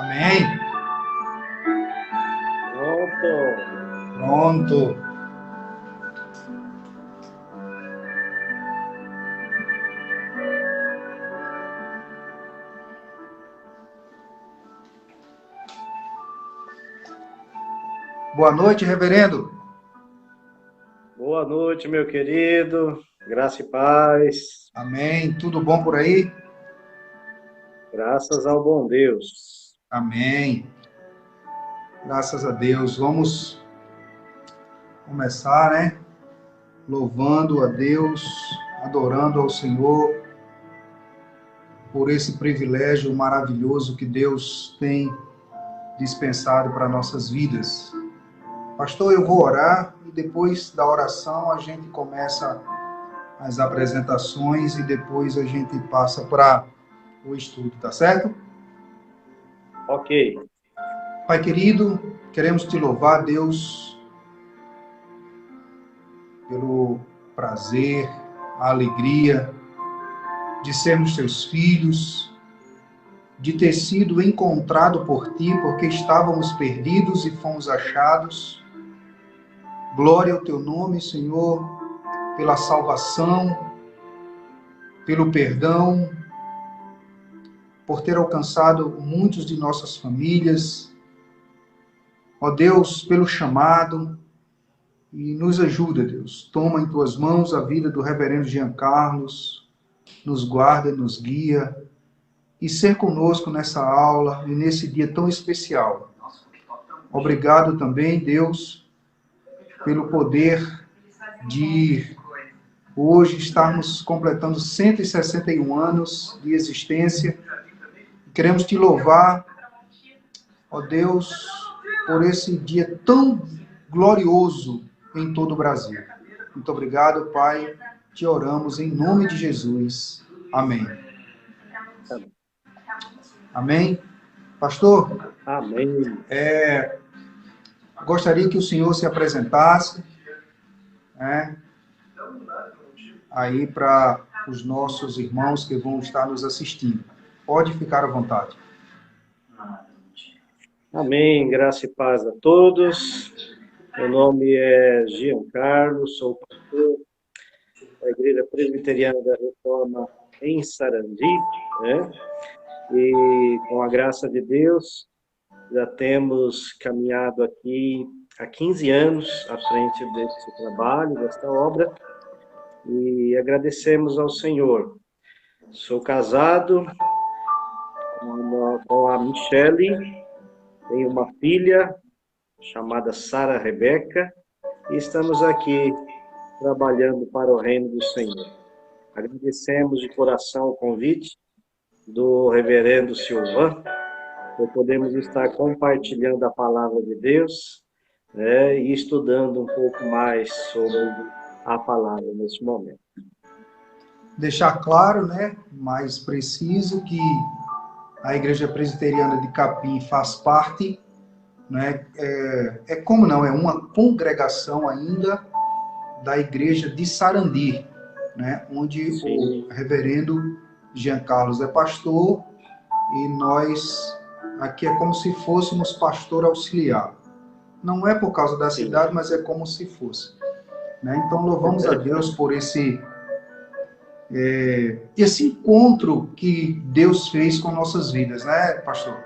Amém. Pronto. Boa noite, reverendo. Boa noite, meu querido. Graça e paz. Amém. Tudo bom por aí? Graças ao bom Deus. Amém. Graças a Deus. Vamos começar, né? Louvando a Deus, adorando ao Senhor por esse privilégio maravilhoso que Deus tem dispensado para nossas vidas. Pastor, eu vou orar e depois da oração a gente começa as apresentações e depois a gente passa para o estudo, tá certo? Ok. Pai querido, queremos te louvar, Deus, pelo prazer, a alegria de sermos teus filhos, de ter sido encontrado por ti, porque estávamos perdidos e fomos achados. Glória ao teu nome, Senhor, pela salvação, pelo perdão, por ter alcançado muitos de nossas famílias. Ó Deus, pelo chamado, e nos ajuda, Deus. Toma em tuas mãos a vida do reverendo Jean Carlos, nos guarda, nos guia, e ser conosco nessa aula e nesse dia tão especial. Obrigado também, Deus, pelo poder de hoje estarmos completando 161 anos de existência. Queremos te louvar, ó Deus, por esse dia tão glorioso em todo o Brasil. Muito obrigado, Pai. Te oramos em nome de Jesus. Amém. Amém. Pastor? Amém. Gostaria que o senhor se apresentasse, né, aí para os nossos irmãos que vão estar nos assistindo. Pode ficar à vontade. Amém. Graça e paz a todos. Meu nome é Jean Carlos, sou pastor da Igreja Presbiteriana da Reforma em Sarandi, né? E com a graça de Deus, já temos caminhado aqui há 15 anos à frente desse trabalho, desta obra, e agradecemos ao Senhor. Sou casado com a Michele, tenho uma filha chamada Sara Rebeca, e estamos aqui trabalhando para o reino do Senhor. Agradecemos de coração o convite do reverendo Silvan, por podermos estar compartilhando a palavra de Deus, né, e estudando um pouco mais sobre a palavra neste momento. Deixar claro, né, mais preciso, que a Igreja Presbiteriana de Capim faz parte, né, como não, é uma congregação ainda da Igreja de Sarandi, né, onde Sim. o reverendo Jean Carlos é pastor e nós aqui é como se fôssemos pastor auxiliar. Não é por causa da cidade, mas é como se fosse. Né? Então, louvamos a Deus por esse encontro que Deus fez com nossas vidas, né, pastor?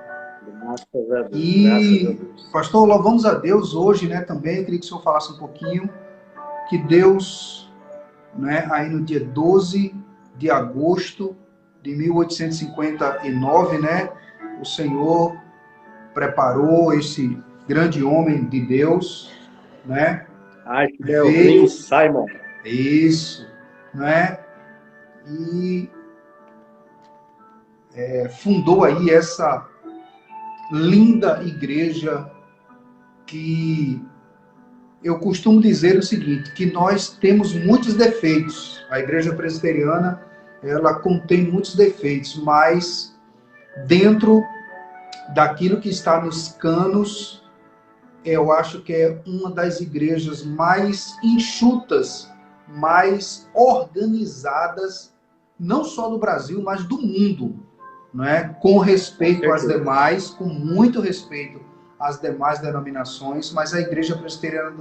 Graças a Deus. E, graças a Deus. Pastor, louvamos a Deus hoje, né, também. Eu queria que o senhor falasse um pouquinho que Deus, né, aí no dia 12 de agosto de 1859, né, o Senhor preparou esse grande homem de Deus, né? Archibald Simon. Isso, né? E fundou aí essa linda igreja que eu costumo dizer o seguinte, que nós temos muitos defeitos. A Igreja Presbiteriana, ela contém muitos defeitos, mas dentro daquilo que está nos canos, eu acho que é uma das igrejas mais enxutas, mais organizadas, não só do Brasil, mas do mundo, não é? Com respeito às certeza. demais, com muito respeito às demais denominações, mas a Igreja Presbiteriana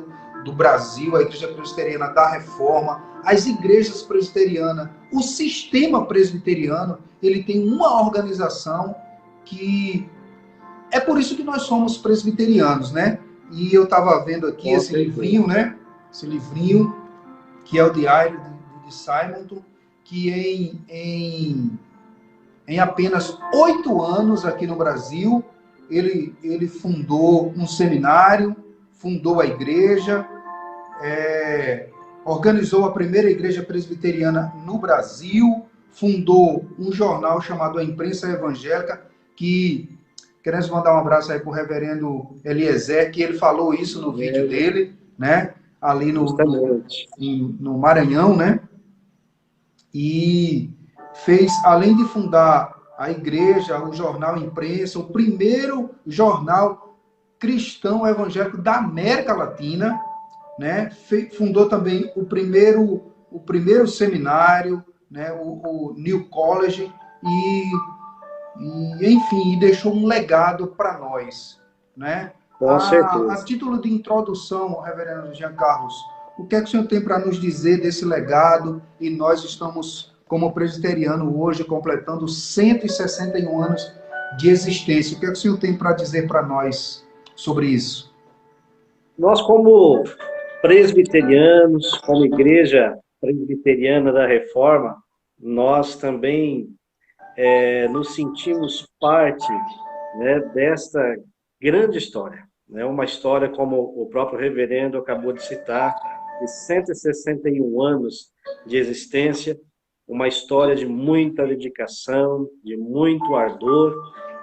do Brasil, a Igreja Presbiteriana da Reforma, as igrejas presbiterianas, o sistema presbiteriano, ele tem uma organização que... É por isso que nós somos presbiterianos, né? E eu estava vendo aqui Com esse certeza. livrinho, né? Esse livrinho, que é o Diário de Simonton, que em apenas 8 anos aqui no Brasil, ele fundou um seminário, fundou a igreja, organizou a primeira igreja presbiteriana no Brasil, fundou um jornal chamado A Imprensa Evangélica, que queremos mandar um abraço aí para o reverendo Eliezer, que ele falou isso no vídeo dele, né? Ali no Maranhão, né? E fez, além de fundar a igreja, o jornal Imprensa, o primeiro jornal cristão evangélico da América Latina, né? Fundou também o primeiro seminário, né? o New College, e enfim, deixou um legado para nós, né? Com certeza. A título de introdução, reverendo Jean Carlos, o que é que o senhor tem para nos dizer desse legado? E nós estamos, como presbiteriano, hoje completando 161 anos de existência. O que é que o senhor tem para dizer para nós sobre isso? Nós, como presbiterianos, como Igreja Presbiteriana da Reforma, nós também nos sentimos parte, né, desta grande história. Né? Uma história, como o próprio reverendo acabou de citar, de 161 anos de existência, uma história de muita dedicação, de muito ardor,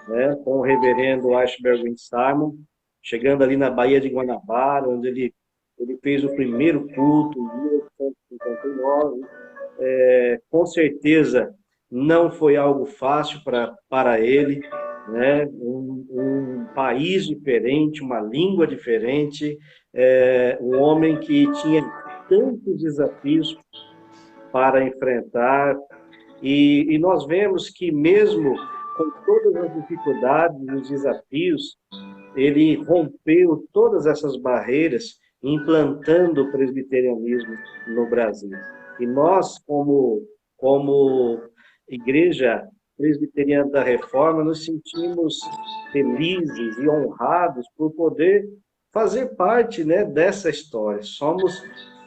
né, com o reverendo Ashberg Simon, chegando ali na Baía de Guanabara, onde ele fez o primeiro culto em 1859. Com certeza não foi algo fácil para ele, né? Um país diferente, uma língua diferente, um homem que tinha tantos desafios para enfrentar, e nós vemos que mesmo com todas as dificuldades e os desafios, ele rompeu todas essas barreiras, implantando o presbiterianismo no Brasil. E nós, como Igreja Presbiteriana da Reforma, nos sentimos felizes e honrados por poder fazer parte, né, dessa história.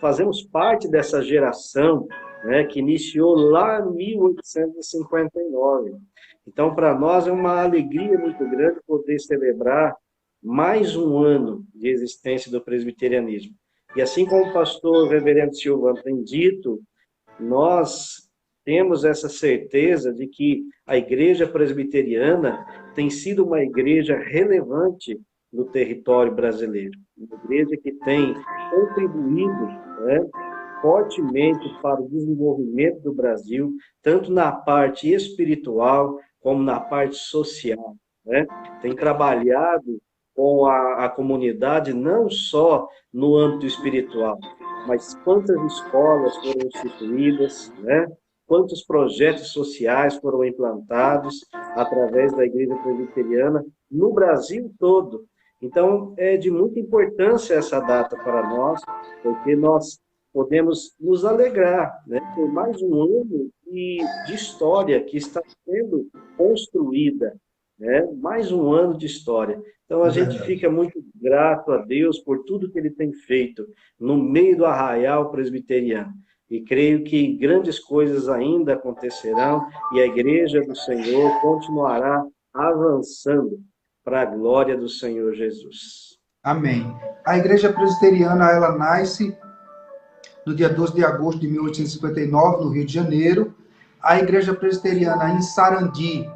Fazemos parte dessa geração, né, que iniciou lá em 1859. Então, para nós é uma alegria muito grande poder celebrar mais um ano de existência do presbiterianismo. E assim como o pastor reverendo Silvano tem dito, nós temos essa certeza de que a igreja presbiteriana tem sido uma igreja relevante no território brasileiro. Uma igreja que tem contribuído, né, fortemente para o desenvolvimento do Brasil, tanto na parte espiritual como na parte social, né? Tem trabalhado com a comunidade não só no âmbito espiritual, mas quantas escolas foram instituídas, né? Quantos projetos sociais foram implantados através da Igreja Presbiteriana no Brasil todo. Então, é de muita importância essa data para nós, porque nós podemos nos alegrar, né, por mais um ano de história que está sendo construída, né? Mais um ano de história. Então, a gente fica muito grato a Deus por tudo que Ele tem feito no meio do arraial presbiteriano. E creio que grandes coisas ainda acontecerão e a Igreja do Senhor continuará avançando para a glória do Senhor Jesus. Amém. A Igreja Presbiteriana, ela nasce no dia 12 de agosto de 1859, no Rio de Janeiro. A Igreja Presbiteriana em Sarandi.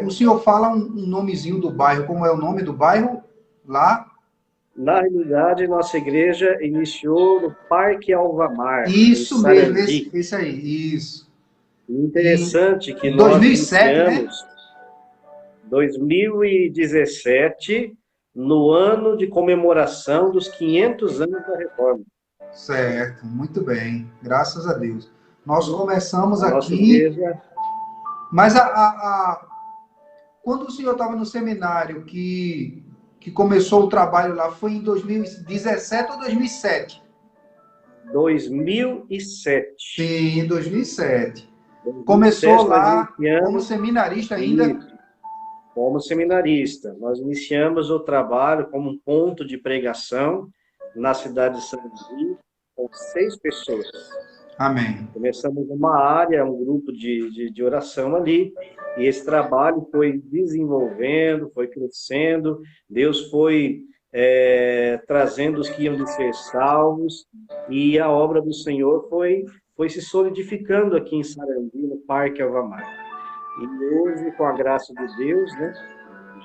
O senhor fala um nomezinho do bairro. Como é o nome do bairro lá? Na realidade, nossa igreja iniciou no Parque Alvamar. Isso mesmo, esse aí, isso. Interessante que 2007, nós iniciamos, né? 2017, no ano de comemoração dos 500 anos da Reforma. Certo, muito bem, graças a Deus. Nós começamos a nossa aqui... igreja... Mas quando o senhor estava no seminário, que começou o trabalho lá, foi em 2017 ou 2007? 2007. Sim, em 2007. Começou lá como seminarista ainda? Como seminarista. Nós iniciamos o trabalho como um ponto de pregação na cidade de Sarandi, com 6 pessoas. Amém. Começamos uma área, um grupo de oração ali, e esse trabalho foi desenvolvendo, foi crescendo, Deus foi trazendo os que iam de ser salvos, e a obra do Senhor foi se solidificando aqui em Sarandi, no Parque Alvamar. E hoje, com a graça de Deus, né,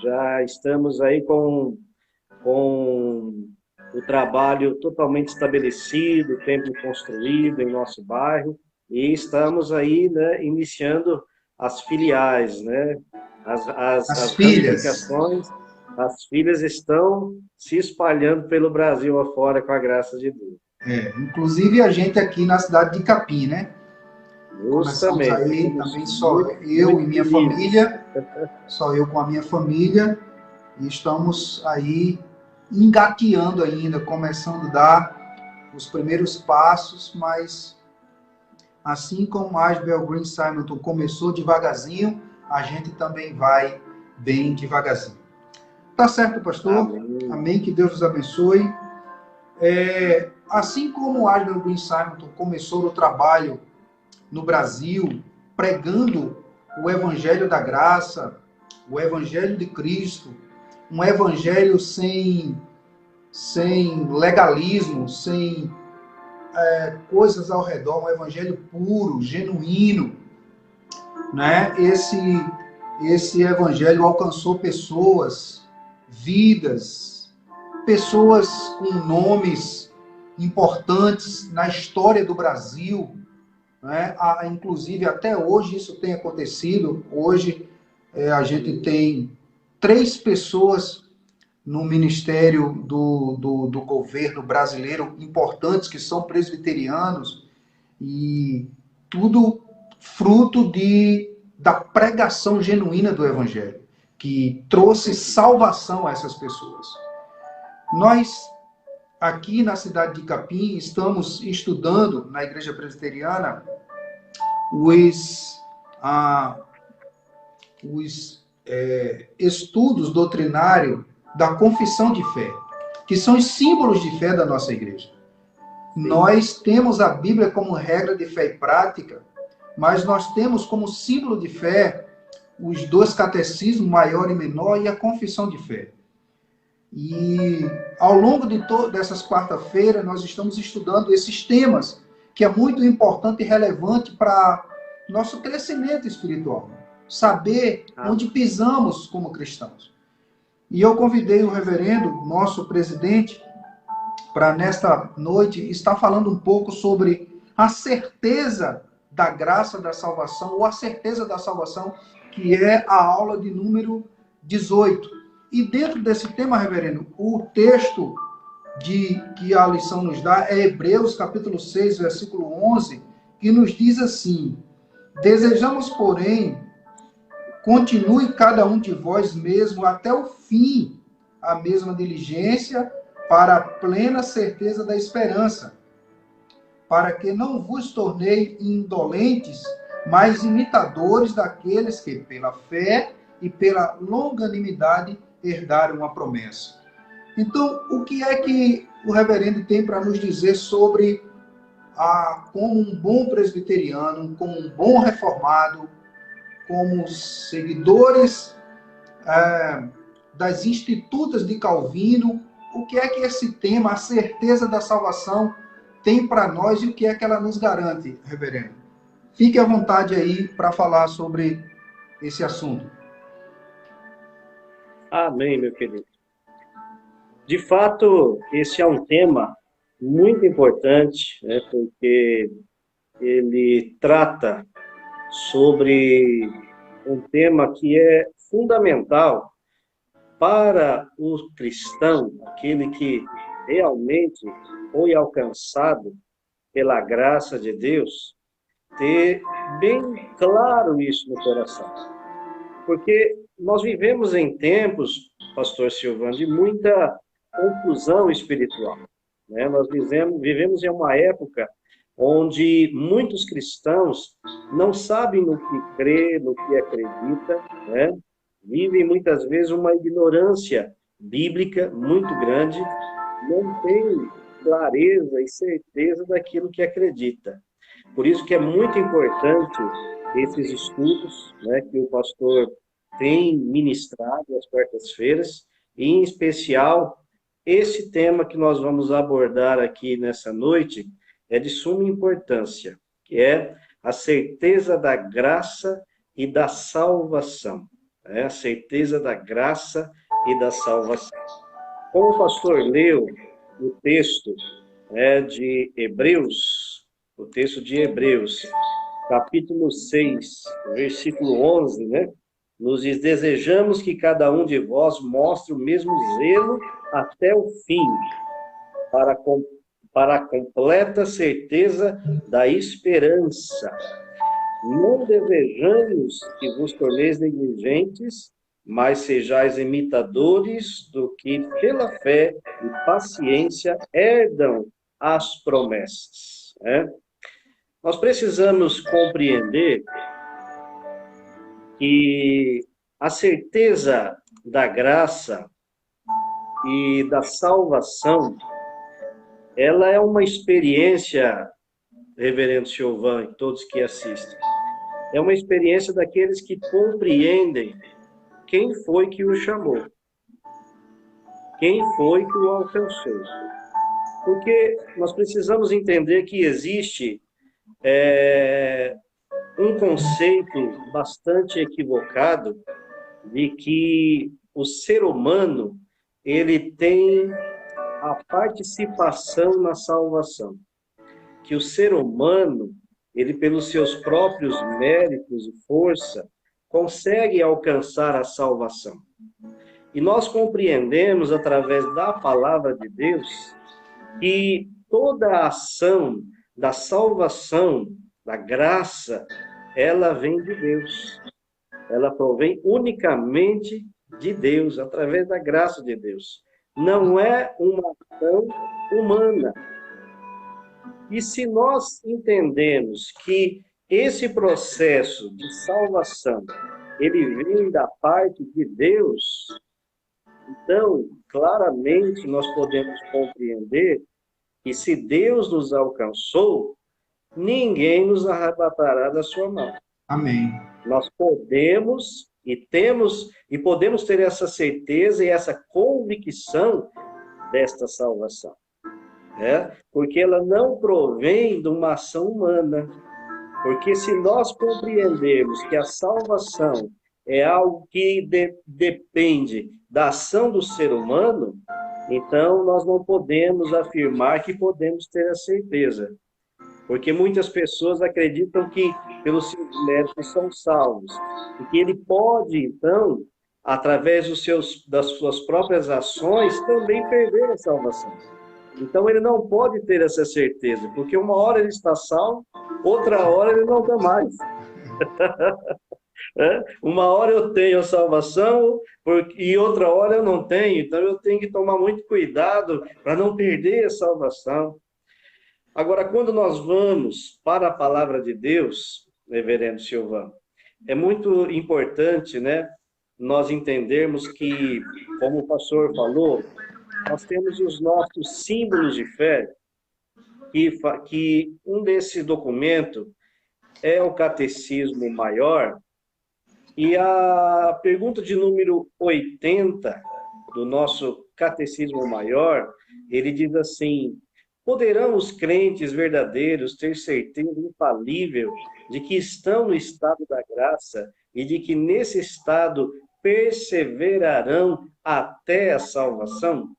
já estamos aí com o trabalho totalmente estabelecido, o templo construído em nosso bairro, e estamos aí, né, iniciando as filiais, né, as filhas. ramificações. As filhas estão se espalhando pelo Brasil afora com a graça de Deus. Inclusive a gente aqui na cidade de Capim, né? Justamente. Começamos aí também só eu e minha família, só eu com a minha família, e estamos aí engateando ainda, começando a dar os primeiros passos, mas assim como a Asbel Green Simonton começou devagarzinho, a gente também vai bem devagarzinho. Tá certo, pastor? Amém. Amém, que Deus os abençoe. Assim como a Asbel Green Simonton começou o trabalho no Brasil, pregando o Evangelho da Graça, o Evangelho de Cristo, um Evangelho sem legalismo, sem coisas ao redor, um Evangelho puro, genuíno, né? Esse Evangelho alcançou pessoas, vidas, pessoas com nomes importantes na história do Brasil, né? Inclusive, até hoje isso tem acontecido. Hoje a gente tem 3 pessoas no ministério do governo brasileiro importantes, que são presbiterianos, e tudo fruto da pregação genuína do Evangelho, que trouxe salvação a essas pessoas. Nós, aqui na cidade de Capim, estamos estudando na Igreja Presbiteriana os estudos doutrinários da confissão de fé, que são os símbolos de fé da nossa igreja. Sim. Nós temos a Bíblia como regra de fé e prática, mas nós temos como símbolo de fé os 2 catecismos, maior e menor, e a confissão de fé. E ao longo dessas quarta-feiras, nós estamos estudando esses temas, que é muito importante e relevante para nosso crescimento espiritual. Saber onde pisamos como cristãos. E eu convidei o reverendo, nosso presidente, para nesta noite estar falando um pouco sobre a certeza da graça da salvação, ou a certeza da salvação, que é a aula de número 18. E dentro desse tema, reverendo, o texto que a lição nos dá é Hebreus, capítulo 6, versículo 11, que nos diz assim: desejamos, porém, continue cada um de vós mesmo até o fim a mesma diligência para a plena certeza da esperança, para que não vos tornei indolentes, mas imitadores daqueles que, pela fé e pela longanimidade, herdaram a promessa. Então, o que é que o reverendo tem para nos dizer sobre como um bom presbiteriano, como um bom reformado, como seguidores das institutas de Calvino, o que é que esse tema, a certeza da salvação, tem para nós e o que é que ela nos garante, reverendo? Fique à vontade aí para falar sobre esse assunto. Amém, meu querido. De fato, esse é um tema muito importante, né, porque ele trata sobre um tema que é fundamental para o cristão, aquele que realmente foi alcançado pela graça de Deus, ter bem claro isso no coração. Porque nós vivemos em tempos, pastor Silvano, de muita confusão espiritual, né? Nós vivemos em uma época onde muitos cristãos não sabem no que crê, no que acredita, né? Vivem muitas vezes uma ignorância bíblica muito grande, não tem clareza e certeza daquilo que acredita. Por isso que é muito importante esses estudos, né, que o pastor tem ministrado às quartas-feiras, e em especial esse tema que nós vamos abordar aqui nessa noite é de suma importância, que é a certeza da graça e da salvação. É a certeza da graça e da salvação. Como o pastor leu o texto de Hebreus, o texto de Hebreus, capítulo 6, versículo 11, né? Nos diz: desejamos que cada um de vós mostre o mesmo zelo até o fim, para a completa certeza da esperança. Não desejamos que vos torneis negligentes, mas sejais imitadores do que, pela fé e paciência, herdam as promessas. Né? Nós precisamos compreender que a certeza da graça e da salvação, ela é uma experiência, reverendo Silvan e todos que assistem, é uma experiência daqueles que compreendem quem foi que o chamou, quem foi que o alcançou. Porque nós precisamos entender que existe um conceito bastante equivocado de que o ser humano ele tem a participação na salvação. Que o ser humano, ele pelos seus próprios méritos e força, consegue alcançar a salvação. E nós compreendemos, através da palavra de Deus, que toda a ação da salvação, da graça, ela vem de Deus. Ela provém unicamente de Deus, através da graça de Deus. Não é uma ação humana. E se nós entendemos que esse processo de salvação, ele vem da parte de Deus, então, claramente, nós podemos compreender que se Deus nos alcançou, ninguém nos arrebatará da sua mão. Amém. Nós podemos e podemos ter essa certeza e essa convicção desta salvação. Porque ela não provém de uma ação humana. Porque se nós compreendermos que a salvação é algo que depende da ação do ser humano, então nós não podemos afirmar que podemos ter a certeza. Porque muitas pessoas acreditam que pelos seus méritos são salvos. E que ele pode, então, através das suas próprias ações, também perder a salvação. Então ele não pode ter essa certeza, porque uma hora ele está salvo, outra hora ele não está mais. Uma hora eu tenho a salvação e outra hora eu não tenho. Então eu tenho que tomar muito cuidado para não perder a salvação. Agora, quando nós vamos para a palavra de Deus, reverendo Silvano, é muito importante, né, nós entendermos que, como o pastor falou, nós temos os nossos símbolos de fé, que um desse documento é o Catecismo Maior, e a pergunta de número 80 do nosso Catecismo Maior, ele diz assim: poderão os crentes verdadeiros ter certeza infalível de que estão no estado da graça e de que nesse estado perseverarão até a salvação?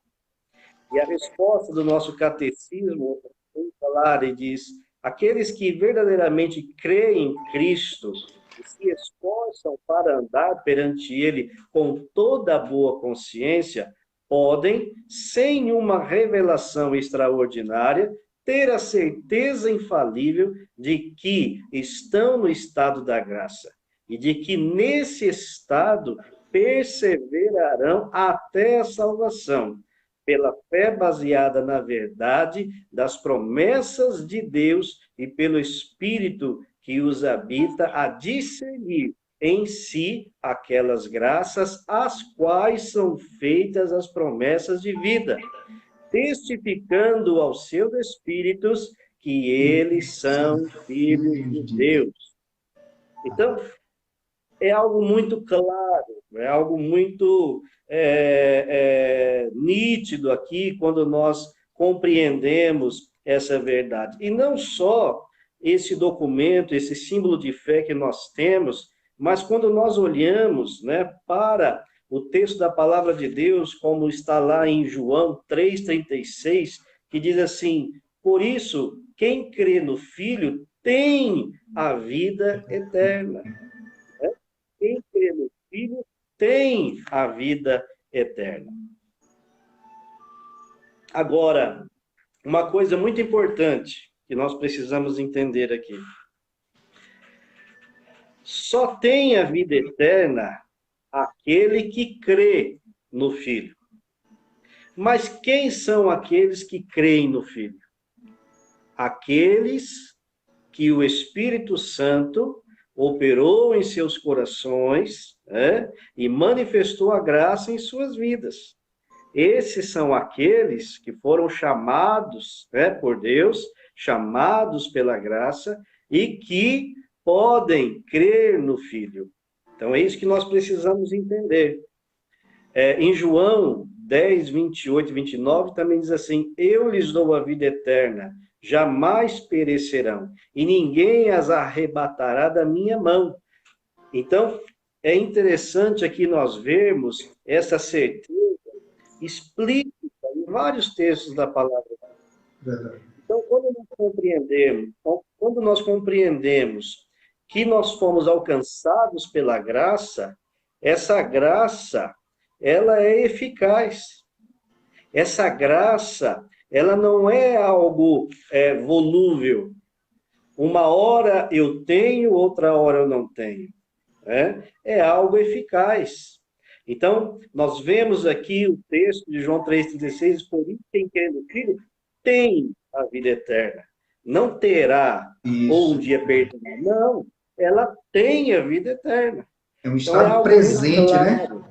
E a resposta do nosso catecismo vem falar e diz: aqueles que verdadeiramente creem em Cristo e se esforçam para andar perante Ele com toda a boa consciência, podem, sem uma revelação extraordinária, ter a certeza infalível de que estão no estado da graça e de que nesse estado perseverarão até a salvação, pela fé baseada na verdade das promessas de Deus e pelo Espírito que os habita a discernir em si aquelas graças às quais são feitas as promessas de vida, testificando aos seus espíritos que eles são filhos de Deus. Então, é algo muito claro, é algo muito nítido aqui quando nós compreendemos essa verdade. E não só esse documento, esse símbolo de fé que nós temos, mas quando nós olhamos, né, para o texto da palavra de Deus, como está lá em João 3,36, que diz assim: por isso, quem crê no Filho tem a vida eterna. Quem crê no Filho tem a vida eterna. Agora, uma coisa muito importante que nós precisamos entender aqui. Só tem a vida eterna aquele que crê no Filho. Mas quem são aqueles que creem no Filho? Aqueles que o Espírito Santo operou em seus corações, e manifestou a graça em suas vidas. Esses são aqueles que foram chamados, por Deus, chamados pela graça, e que podem crer no Filho. Então, é isso que nós precisamos entender. Em João 10, 28 e 29, também diz assim: eu lhes dou a vida eterna, jamais perecerão, e ninguém as arrebatará da minha mão. Então, é interessante aqui nós vermos essa certeza explícita em vários textos da palavra. Verdade. Então, quando nós compreendemos que nós fomos alcançados pela graça, essa graça, ela é eficaz. Essa graça, ela não é algo volúvel. Uma hora eu tenho, outra hora eu não tenho. É algo eficaz. Então, nós vemos aqui o texto de João 3,36, por isso quem crê no Filho tem a vida eterna. Não terá, ou um dia perderá. Não, ela tem a vida eterna. É um estado presente, claro, né?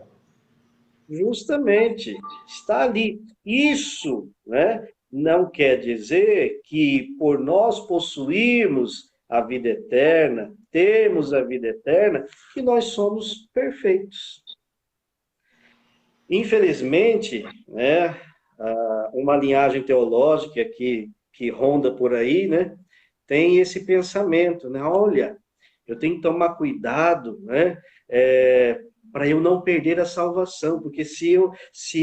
Justamente, está ali. Isso, né, não quer dizer que por nós possuirmos a vida eterna, termos a vida eterna, que nós somos perfeitos. Infelizmente, né, uma linhagem teológica que ronda por aí, né, tem esse pensamento, né? Olha, eu tenho que tomar cuidado, né, para eu não perder a salvação, porque se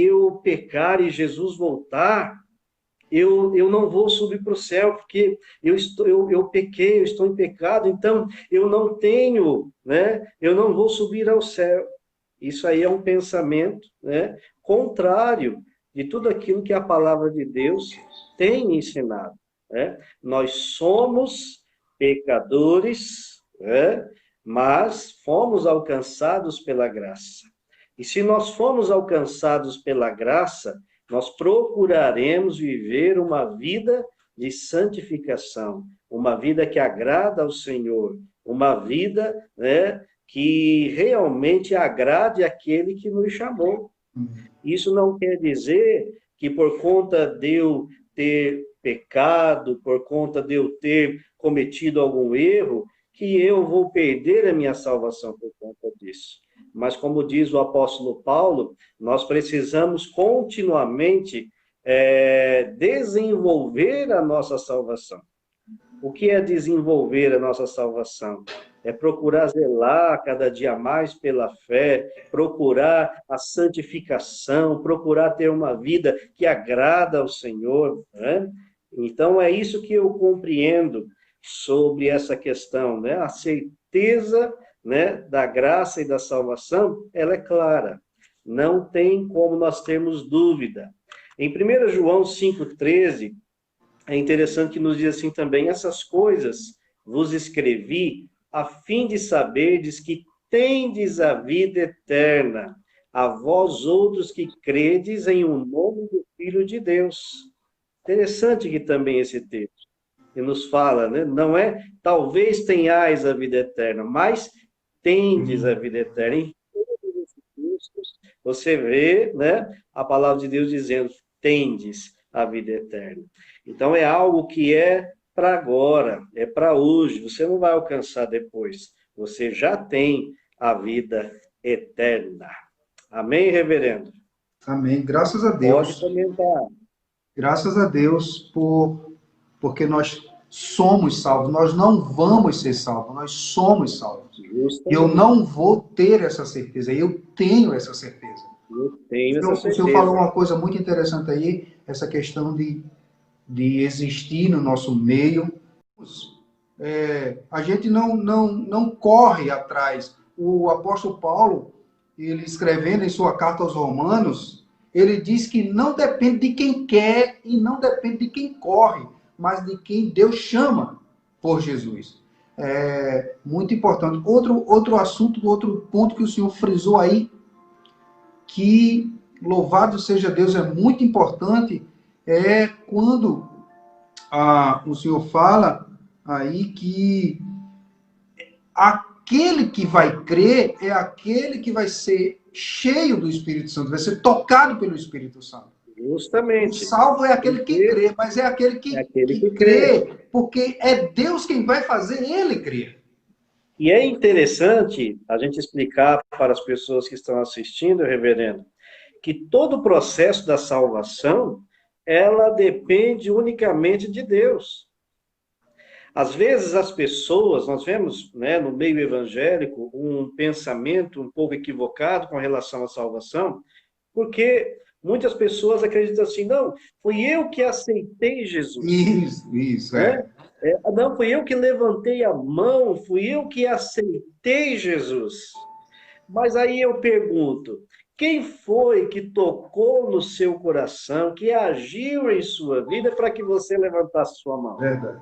eu pecar e Jesus voltar, eu não vou subir para o céu, porque eu pequei, eu estou em pecado, então eu não tenho, né, eu não vou subir ao céu. Isso aí é um pensamento, né, contrário de tudo aquilo que a palavra de Deus tem ensinado. Né? Nós somos pecadores, né, mas fomos alcançados pela graça. E se nós fomos alcançados pela graça, nós procuraremos viver uma vida de santificação, uma vida que agrada ao Senhor, uma vida, né, que realmente agrade aquele que nos chamou. Isso não quer dizer que por conta de eu ter pecado, por conta de eu ter cometido algum erro, que eu vou perder a minha salvação por conta disso. Mas, como diz o apóstolo Paulo, nós precisamos continuamente desenvolver a nossa salvação. O que é desenvolver a nossa salvação? É procurar zelar cada dia mais pela fé, procurar a santificação, procurar ter uma vida que agrada ao Senhor, né? Então, é isso que eu compreendo sobre essa questão, né? A certeza, né, da graça e da salvação, ela é clara. Não tem como nós termos dúvida. Em 1 João 5,13, é interessante que nos diz assim também: essas coisas vos escrevi a fim de saberdes que tendes a vida eterna, a vós outros que credes em o nome do Filho de Deus. Interessante que também esse texto que nos fala, né? Não é talvez tenhais a vida eterna, mas tendes a vida eterna. Em todos esses textos, você vê, né, a palavra de Deus dizendo: tendes a vida eterna. Então é algo que é para agora, é para hoje, você não vai alcançar depois. Você já tem a vida eterna. Amém, reverendo? Amém. Graças a Pode Deus. comentar. Graças a Deus porque nós somos salvos. Nós não vamos ser salvos, nós somos salvos. E eu Justamente. não vou ter essa certeza, eu tenho essa certeza. Eu tenho essa O senhor falou certeza. uma coisa muito interessante aí, essa questão de existir no nosso meio. A gente não corre atrás. O apóstolo Paulo, ele escrevendo em sua carta aos Romanos, ele diz que não depende de quem quer e não depende de quem corre, mas de quem Deus chama por Jesus. É muito importante. Outro assunto, outro ponto que o senhor frisou aí, que louvado seja Deus, é muito importante, é quando o senhor fala aí que aquele que vai crer é aquele que vai ser cheio do Espírito Santo, vai ser tocado pelo Espírito Santo. O Justamente. salvo é aquele que Porque crê, mas é aquele é que, aquele que que crê. crê, porque é Deus quem vai fazer ele crer. E é interessante a gente explicar para as pessoas que estão assistindo, reverendo, que todo o processo da salvação, ela depende unicamente de Deus. Às vezes as pessoas, nós vemos, né, no meio evangélico, um pensamento um pouco equivocado com relação à salvação, porque muitas pessoas acreditam assim: não, fui eu que aceitei Jesus, Isso, né? Não, fui eu que levantei a mão, fui eu que aceitei Jesus. Mas aí eu pergunto: quem foi que tocou no seu coração, que agiu em sua vida para que você levantasse sua mão? verdade.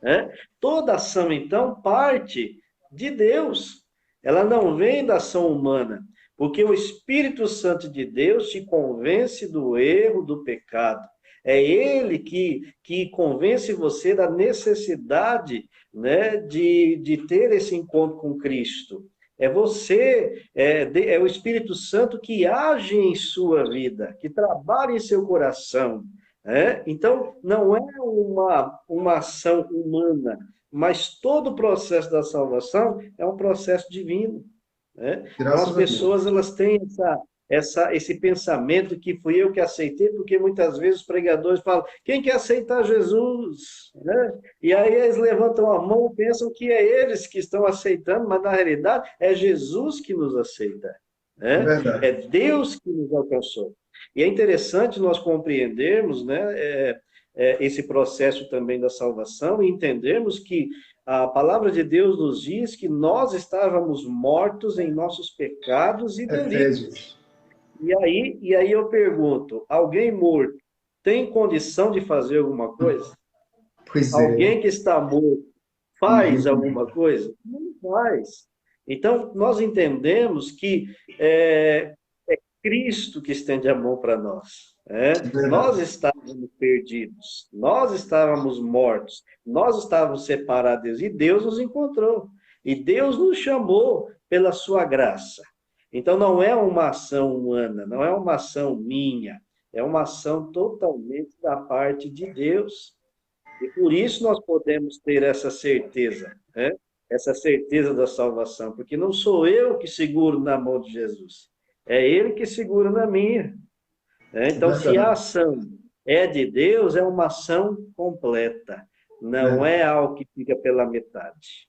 Né? Toda ação, então, parte de Deus. Ela não vem da ação humana, porque o Espírito Santo de Deus te convence do erro, do pecado. É ele que convence você da necessidade, né, de ter esse encontro com Cristo. É você, é o Espírito Santo que age em sua vida, que trabalha em seu coração. Então, não é uma ação humana, mas todo o processo da salvação é um processo divino. Então, as Graças a pessoas Deus. elas têm esse pensamento que fui eu que aceitei, porque muitas vezes os pregadores falam: quem quer aceitar Jesus? E aí eles levantam a mão e pensam que é eles que estão aceitando, mas na realidade é Jesus que nos aceita. É É verdade. Deus que nos alcançou. E é interessante nós compreendermos, né, esse processo também da salvação e entendermos que a palavra de Deus nos diz que nós estávamos mortos em nossos pecados e delitos. Efésios. E aí eu pergunto: alguém morto tem condição de fazer alguma coisa? Pois é. Alguém que está morto faz alguma coisa? Não faz. Então, nós entendemos que é, Cristo que estende a mão para nós. Nós Verdade. estávamos perdidos, nós estávamos mortos, nós estávamos separados e Deus nos encontrou. E Deus nos chamou pela sua graça. Então não é uma ação humana, não é uma ação minha, é uma ação totalmente da parte de Deus. E por isso nós podemos ter essa certeza, essa certeza da salvação, porque não sou eu que seguro na mão de Jesus, é Ele que segura na minha. Então, se a Verdade. ação é de Deus, é uma ação completa, não é Verdade. algo que fica pela metade.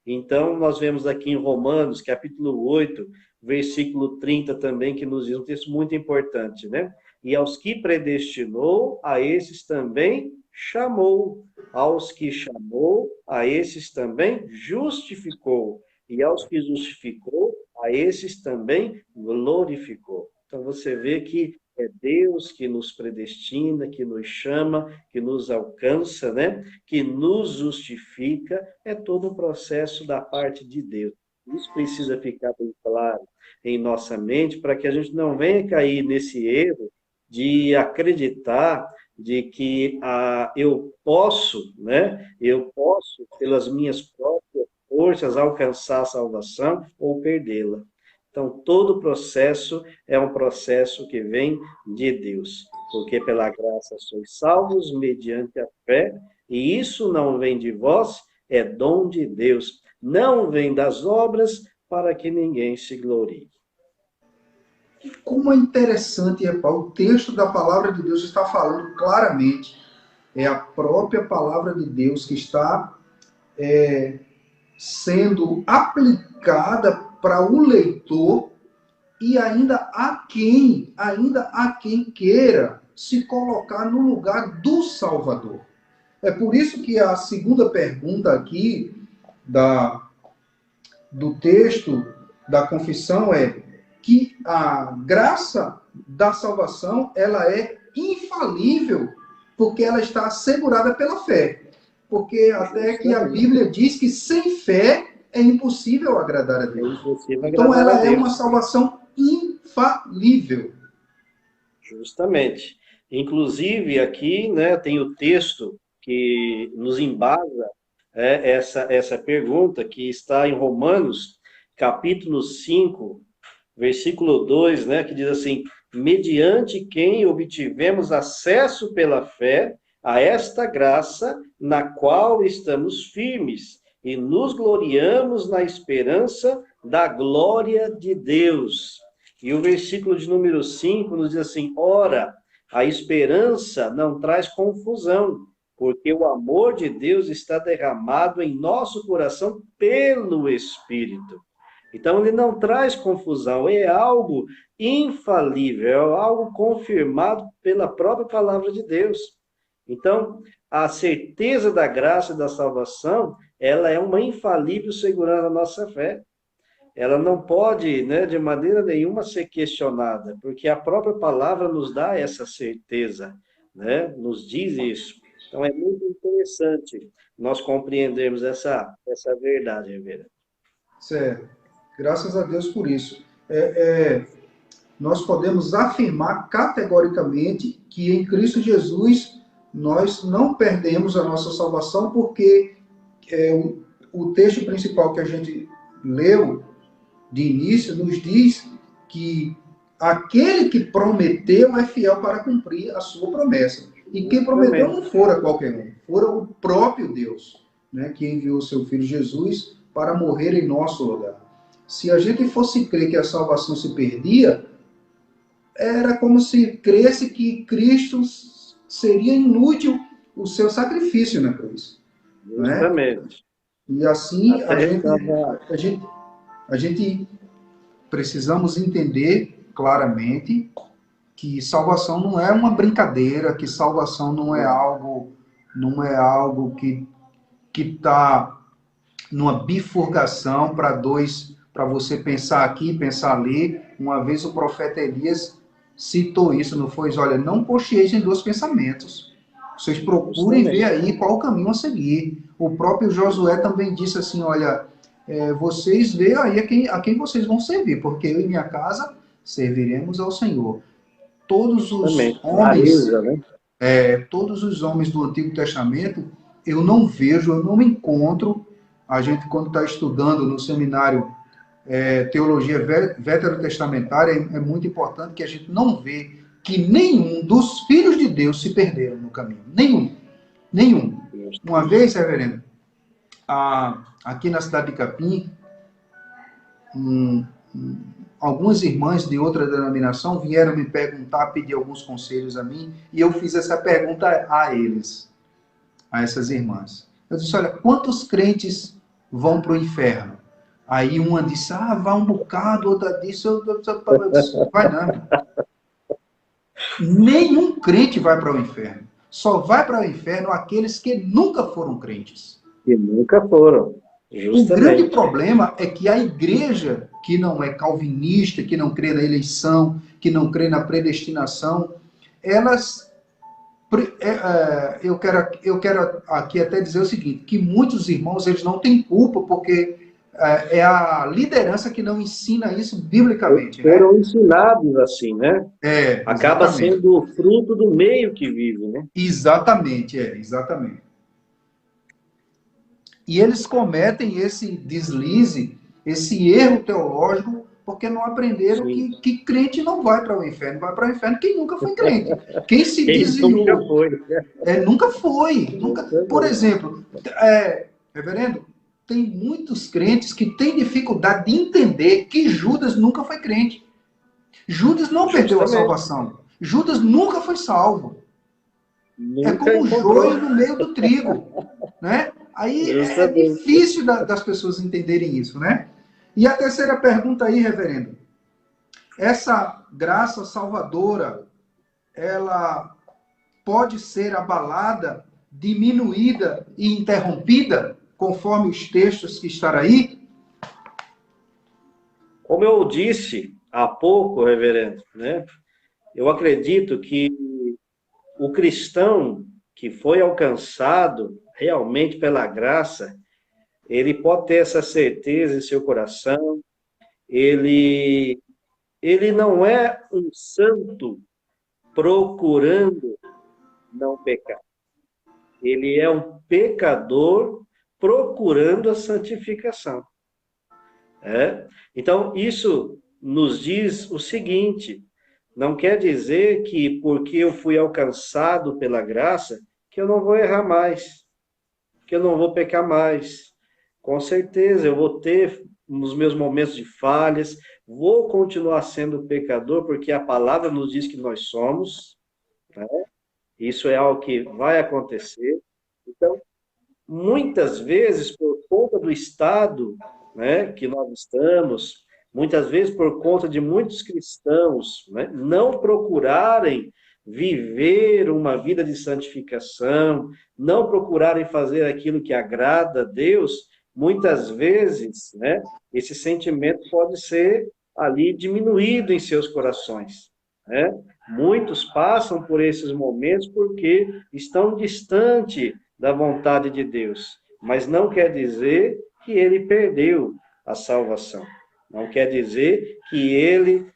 Então, nós vemos aqui em Romanos, capítulo 8, versículo 30 também, que nos diz um texto muito importante, né? E aos que predestinou, a esses também chamou. Aos que chamou, a esses também justificou. E aos que justificou, a esses também glorificou. Então você vê que é Deus que nos predestina, que nos chama, que nos alcança, né? Que nos justifica, é todo um processo da parte de Deus. Isso precisa ficar bem claro em nossa mente para que a gente não venha cair nesse erro de acreditar de que eu posso, né? Eu posso, pelas minhas próprias forças, alcançar a salvação ou perdê-la. Então, todo o processo é um processo que vem de Deus, porque pela graça sois salvos mediante a fé, e isso não vem de vós, é dom de Deus, não vem das obras para que ninguém se glorie. Como é interessante, o texto da palavra de Deus está falando claramente, é a própria palavra de Deus que está sendo aplicada para o leitor e ainda há quem queira se colocar no lugar do Salvador. É por isso que a segunda pergunta aqui do texto da confissão é que a graça da salvação ela é infalível, porque ela está assegurada pela fé. Porque até que a Bíblia diz que sem fé é impossível agradar a Deus. Então ela é uma salvação infalível. Justamente. Inclusive aqui, né, tem o texto que nos embasa essa pergunta, que está em Romanos, capítulo 5, versículo 2, né, que diz assim: mediante quem obtivemos acesso pela fé a esta graça, na qual estamos firmes, e nos gloriamos na esperança da glória de Deus. E o versículo de número 5 nos diz assim: ora, a esperança não traz confusão, porque o amor de Deus está derramado em nosso coração pelo Espírito. Então, ele não traz confusão, é algo infalível, é algo confirmado pela própria palavra de Deus. Então, a certeza da graça e da salvação, ela é uma infalível segurança da nossa fé. Ela não pode, né, de maneira nenhuma ser questionada, porque a própria palavra nos dá essa certeza, né, nos diz isso. Então, é muito interessante nós compreendermos essa verdade, Rivera. Certo. Graças a Deus por isso. Nós podemos afirmar categoricamente que em Cristo Jesus nós não perdemos a nossa salvação, porque o texto principal que a gente leu de início nos diz que aquele que prometeu é fiel para cumprir a sua promessa. E quem prometeu não fora qualquer um, fora o próprio Deus, né, que enviou seu Filho Jesus para morrer em nosso lugar. Se a gente fosse crer que a salvação se perdia, era como se cresse que Cristo seria inútil o seu sacrifício na cruz. Justamente. Né? E assim a gente precisamos entender claramente que salvação não é uma brincadeira, que salvação não é algo que está numa bifurcação para você pensar aqui, pensar ali. Uma vez o profeta Elias citou isso, não foi? Olha, não cocheiem em dois pensamentos. Vocês procurem ver aí qual o caminho a seguir. O próprio Josué também disse assim, olha, vocês veem aí a quem vocês vão servir, porque eu e minha casa serviremos ao Senhor. Todos os homens, todos os homens do Antigo Testamento, eu não encontro. A gente, quando está estudando no seminário teologia veterotestamentária, é muito importante que a gente não vê que nenhum dos filhos de Deus se perderam no caminho. Nenhum. Uma vez, reverendo, aqui na cidade de Capim, algumas irmãs de outra denominação vieram me perguntar, pedir alguns conselhos a mim, e eu fiz essa pergunta a eles, a essas irmãs. Eu disse, olha, quantos crentes vão para o inferno? Aí uma disse, vai um bocado, outra disse, eu disse vai não. Nenhum crente vai para o inferno. Só vai para o inferno aqueles que nunca foram crentes. Que nunca foram. O grande Justamente. problema é que a igreja que não é calvinista, que não crê na eleição, que não crê na predestinação, elas eu quero aqui até dizer o seguinte, que muitos irmãos eles não têm culpa porque é a liderança que não ensina isso biblicamente, né? Foram ensinados assim, né? Acaba Exatamente. sendo fruto do meio que vive, né? Exatamente, exatamente. E eles cometem esse deslize, esse erro teológico, porque não aprenderam Sim. que crente não vai para o inferno, vai para o inferno quem nunca foi crente. Quem se Quem nunca desviou foi. nunca foi. Nunca. Por Justamente. exemplo, reverendo, tem muitos crentes que têm dificuldade de entender que Judas nunca foi crente. Judas não perdeu a Justamente. salvação. Judas nunca foi salvo. É Nunca como o encontrou. joio no meio do trigo, né? Aí é Justamente. difícil das pessoas entenderem isso, né? E a terceira pergunta aí, reverendo. Essa graça salvadora, ela pode ser abalada, diminuída e interrompida, conforme os textos que estão aí? Como eu disse há pouco, reverendo, né? Eu acredito que o cristão que foi alcançado realmente pela graça, ele pode ter essa certeza em seu coração, ele, ele não é um santo procurando não pecar. Ele é um pecador procurando a santificação. Então, isso nos diz o seguinte: não quer dizer que porque eu fui alcançado pela graça, que eu não vou errar mais, que eu não vou pecar mais. Com certeza, eu vou ter nos meus momentos de falhas, vou continuar sendo pecador, porque a palavra nos diz que nós somos, né? Isso é algo que vai acontecer. Então, muitas vezes, por conta do estado, né, que nós estamos, muitas vezes por conta de muitos cristãos, né, não procurarem viver uma vida de santificação, não procurarem fazer aquilo que agrada a Deus, muitas vezes, né, esse sentimento pode ser ali diminuído em seus corações, né? Muitos passam por esses momentos porque estão distante da vontade de Deus, mas não quer dizer que ele perdeu a salvação. Não quer dizer que ele,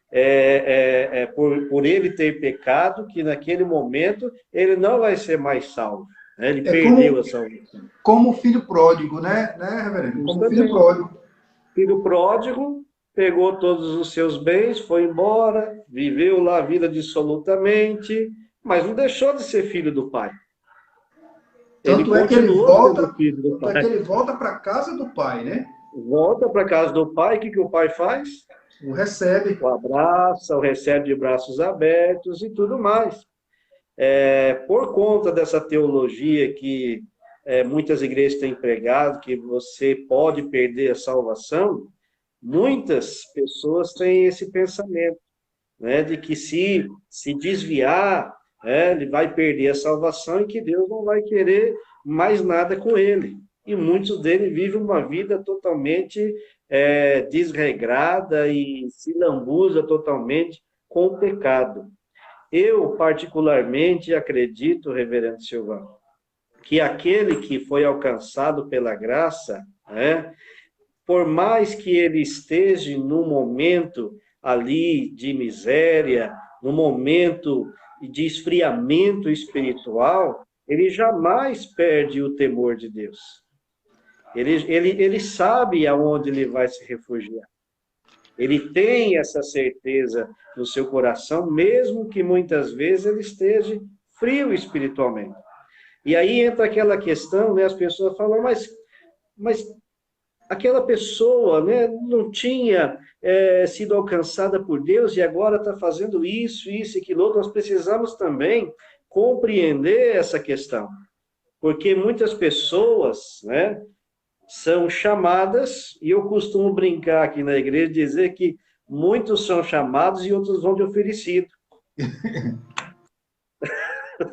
por ele ter pecado, que naquele momento ele não vai ser mais salvo. Né? Ele É perdeu a salvação. como o filho pródigo, né, reverendo? Como o filho Justamente. pródigo. Filho pródigo pegou todos os seus bens, foi embora, viveu lá a vida dissolutamente, mas não deixou de ser filho do pai. Ele Tanto é que ele continuou sendo volta, filho do tanto é que pai. ele volta para a casa do pai, né? Volta para casa do pai, o que o pai faz? O recebe. O abraça, o recebe de braços abertos e tudo mais. Por conta dessa teologia que muitas igrejas têm pregado, que você pode perder a salvação, muitas pessoas têm esse pensamento, né, de que se desviar, ele vai perder a salvação e que Deus não vai querer mais nada com ele. E muitos deles vivem uma vida totalmente desregrada e se lambuza totalmente com o pecado. Eu, particularmente, acredito, reverendo Silvão, que aquele que foi alcançado pela graça, por mais que ele esteja num momento ali de miséria, num momento de esfriamento espiritual, ele jamais perde o temor de Deus. Ele sabe aonde ele vai se refugiar. Ele tem essa certeza no seu coração, mesmo que muitas vezes ele esteja frio espiritualmente. E aí entra aquela questão, né? As pessoas falam, mas aquela pessoa, né, não tinha sido alcançada por Deus e agora está fazendo isso e aquilo outro. Nós precisamos também compreender essa questão, porque muitas pessoas, né, são chamadas, e eu costumo brincar aqui na igreja, dizer que muitos são chamados e outros vão de oferecido.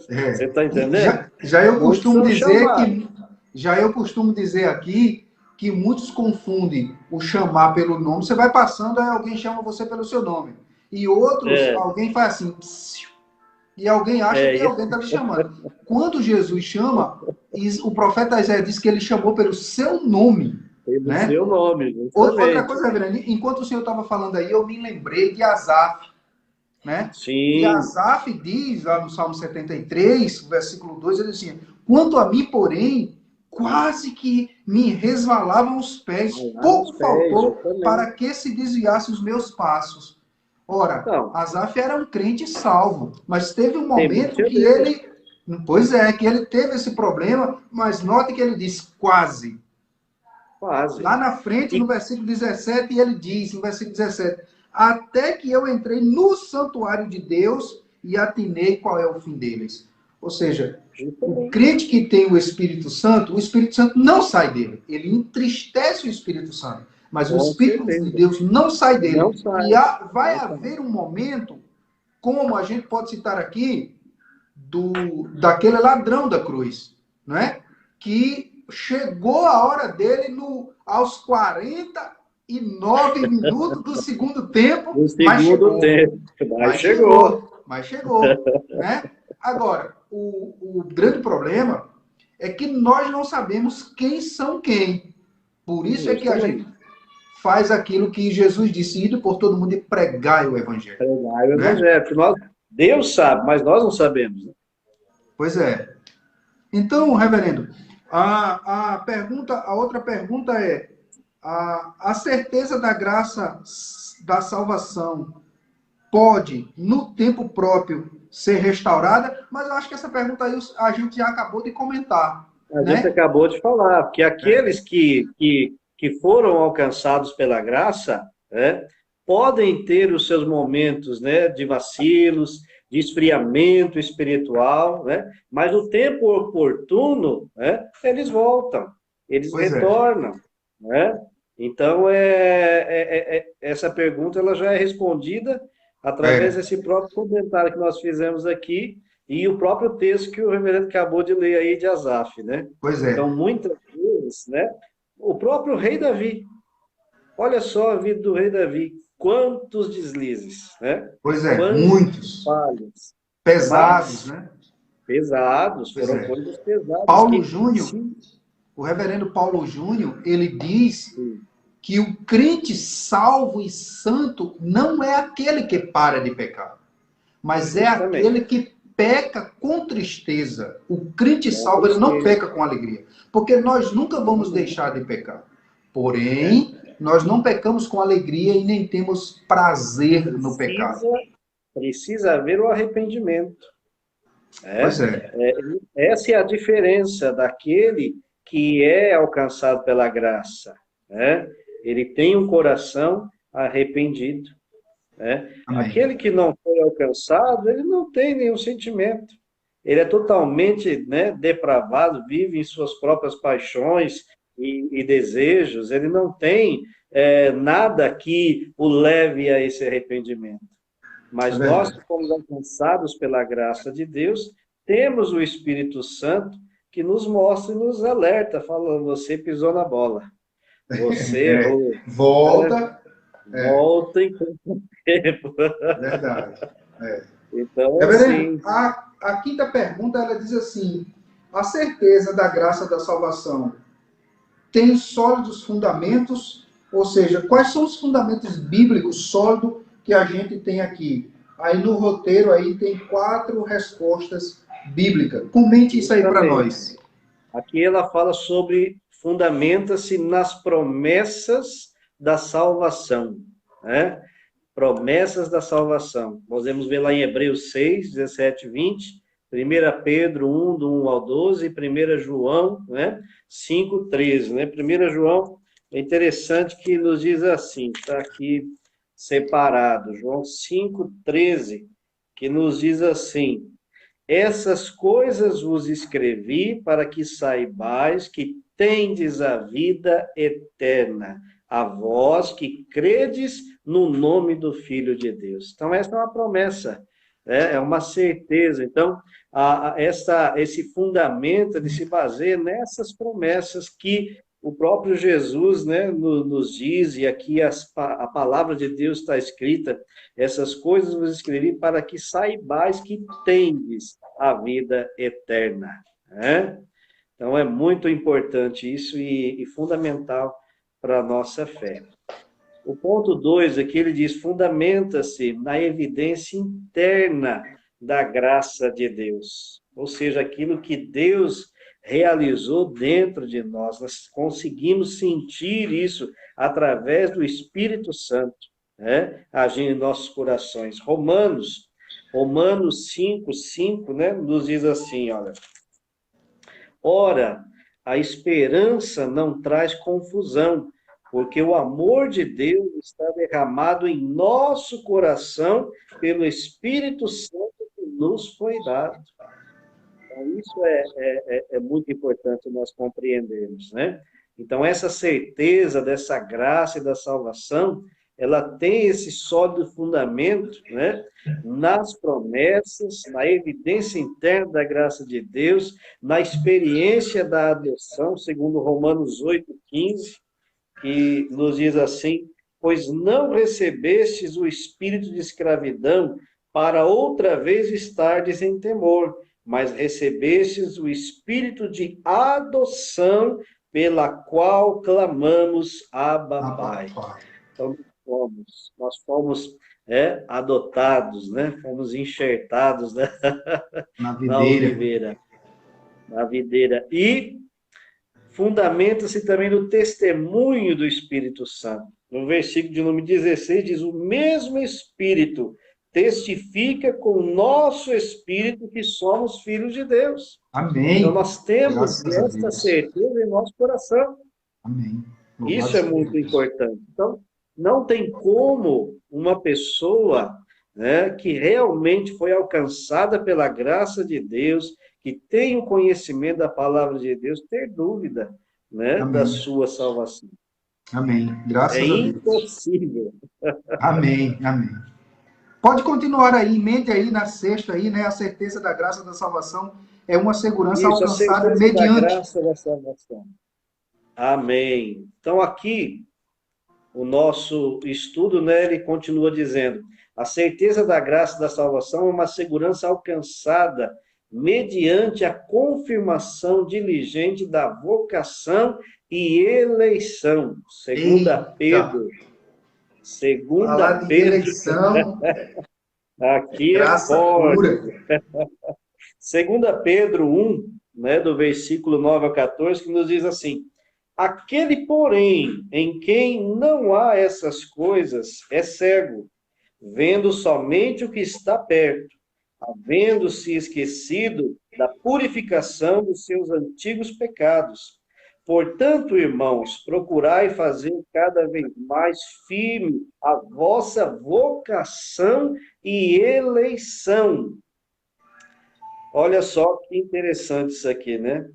É. Você está entendendo? Já eu Muitos costumo são dizer chamados. já eu costumo dizer aqui que muitos confundem o chamar pelo nome. Você vai passando, aí alguém chama você pelo seu nome. E outros, alguém faz assim, psiu, e alguém acha que alguém está lhe chamando. Quando Jesus chama, o profeta Isaías diz que ele chamou pelo seu nome. Pelo né? seu nome, Outra coisa, Reverendo, enquanto o senhor estava falando aí, eu me lembrei de Asaf. Né? Sim. E Asaf diz, lá no Salmo 73, versículo 2, ele diz assim, quanto a mim, porém, quase que me resvalavam os pés, pouco faltou para que se desviassem os meus passos. Ora, então, Asaf era um crente salvo, mas teve um momento que ele... Pois é, que ele teve esse problema, mas note que ele diz quase. Quase. Lá na frente, no versículo 17, ele diz, no versículo 17, até que eu entrei no santuário de Deus e atinei qual é o fim deles. Ou seja, o crente que tem o Espírito Santo não sai dele. Ele entristece o Espírito Santo. Mas o Espírito de Deus não sai dele. Não sai. E vai haver um momento, como a gente pode citar aqui, daquele ladrão da cruz, não é? Que chegou a hora dele aos 49 minutos do segundo tempo. Mas chegou. Né? Agora, o grande problema é que nós não sabemos quem são quem. Por isso é que a gente faz aquilo que Jesus disse, ide por todo mundo e pregai o Evangelho. Pregai o Evangelho. Né? Deus sabe, mas nós não sabemos. Né? Pois é. Então, reverendo, a outra pergunta é, a certeza da graça da salvação pode, no tempo próprio, ser restaurada? Mas eu acho que essa pergunta aí a gente já acabou de comentar. A gente acabou de falar, porque aqueles que foram alcançados pela graça, né, podem ter os seus momentos, né, de vacilos, de esfriamento espiritual, né, mas no tempo oportuno, né, eles voltam, eles retornam. Né? Então, essa pergunta ela já é respondida através desse próprio comentário que nós fizemos aqui e o próprio texto que o reverendo acabou de ler aí de Asaf, né? Pois é. Então, muitas vezes, né? O próprio rei Davi, olha só a vida do rei Davi, quantos deslizes, né? Pois é, muitos. Falhas. Pesados, né? Pesados, foram coisas pesadas. Paulo Júnior, o reverendo Paulo Júnior, ele diz que o crente salvo e santo não é aquele que para de pecar, mas é aquele que peca com tristeza. O crente salvo, ele não peca com alegria, porque nós nunca vamos deixar de pecar. Porém, nós não pecamos com alegria e nem temos prazer no pecado. Precisa haver o arrependimento. Essa é a diferença daquele que é alcançado pela graça. Né? Ele tem um coração arrependido. Né? Aquele que não foi alcançado, ele não tem nenhum sentimento. Ele é totalmente, né, depravado, vive em suas próprias paixões e desejos. Ele não tem nada que o leve a esse arrependimento. Mas nós que fomos alcançados pela graça de Deus, temos o Espírito Santo que nos mostra e nos alerta, falando, você pisou na bola. Você errou. Volta. Volta em tempo. Verdade. Então, assim... A quinta pergunta, ela diz assim, a certeza da graça da salvação tem sólidos fundamentos? Ou seja, quais são os fundamentos bíblicos sólidos que a gente tem aqui? Aí no roteiro aí tem 4 respostas bíblicas. Comente isso aí para nós. Aqui ela fala sobre fundamenta-se nas promessas da salvação. Né? Promessas da salvação. Podemos ver lá em Hebreus 6, 17 e 20, 1 Pedro 1, do 1 ao 12, 1 João, né? 5, 13. Né? 1 João é interessante que nos diz assim, está aqui separado, João 5, 13, que nos diz assim, essas coisas vos escrevi para que saibais que tendes a vida eterna, a vós que credes no nome do Filho de Deus. Então, essa é uma promessa, é uma certeza. Então, esse fundamento, ele se baseia nessas promessas que o próprio Jesus, né, nos diz, e aqui a palavra de Deus está escrita, essas coisas vos escrevi para que saibais que tendes a vida eterna. Né? Então, é muito importante isso e fundamental para a nossa fé. O ponto 2 aqui, ele diz, fundamenta-se na evidência interna da graça de Deus. Ou seja, aquilo que Deus realizou dentro de nós. Nós conseguimos sentir isso através do Espírito Santo, né? Agindo em nossos corações. Romanos 5:5, né? Nos diz assim, olha. Ora, a esperança não traz confusão, porque o amor de Deus está derramado em nosso coração pelo Espírito Santo que nos foi dado. Então, isso é muito importante nós compreendermos, né? Então, essa certeza dessa graça e da salvação, ela tem esse sólido fundamento, né? Nas promessas, na evidência interna da graça de Deus, na experiência da adoção, segundo Romanos 8:15, que nos diz assim, pois não recebestes o espírito de escravidão para outra vez estardes em temor, mas recebestes o espírito de adoção, pela qual clamamos, Abba, Pai. Então, nós fomos adotados, né? Fomos enxertados, né? Na oliveira. Na videira. E fundamenta-se também no testemunho do Espírito Santo. No versículo de número 16 diz, o mesmo Espírito testifica com o nosso espírito que somos filhos de Deus. Amém. Então, nós temos esta certeza em nosso coração. Amém. Isso é muito importante. Então, não tem como uma pessoa, né, que realmente foi alcançada pela graça de Deus, que tem o conhecimento da palavra de Deus, ter dúvida, né, da sua salvação. Amém. Graças a Deus. É impossível. Amém. Amém. Pode continuar aí, em mente aí na sexta aí, né? A certeza da graça da salvação é uma segurança alcançada mediante da graça da salvação. Amém. Então aqui o nosso estudo, né, ele continua dizendo: a certeza da graça da salvação é uma segurança alcançada mediante a confirmação diligente da vocação e eleição. Segunda Pedro. Segunda Pedro. Eleição. Aqui é forte. Segunda Pedro 1, né, do versículo 9 ao 14, que nos diz assim: aquele, porém, em quem não há essas coisas, é cego, vendo somente o que está perto, havendo-se esquecido da purificação dos seus antigos pecados. Portanto, irmãos, procurai fazer cada vez mais firme a vossa vocação e eleição. Olha só que interessante isso aqui, né?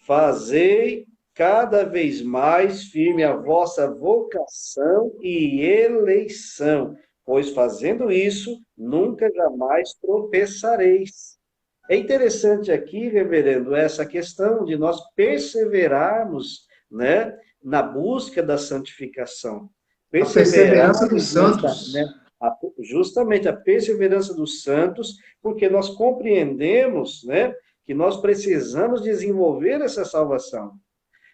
Fazei cada vez mais firme a vossa vocação e eleição, pois fazendo isso, nunca jamais tropeçareis. É interessante aqui, reverendo, essa questão de nós perseverarmos, né, na busca da santificação. A perseverança dos santos. Né, justamente a perseverança dos santos, porque nós compreendemos, né, que nós precisamos desenvolver essa salvação.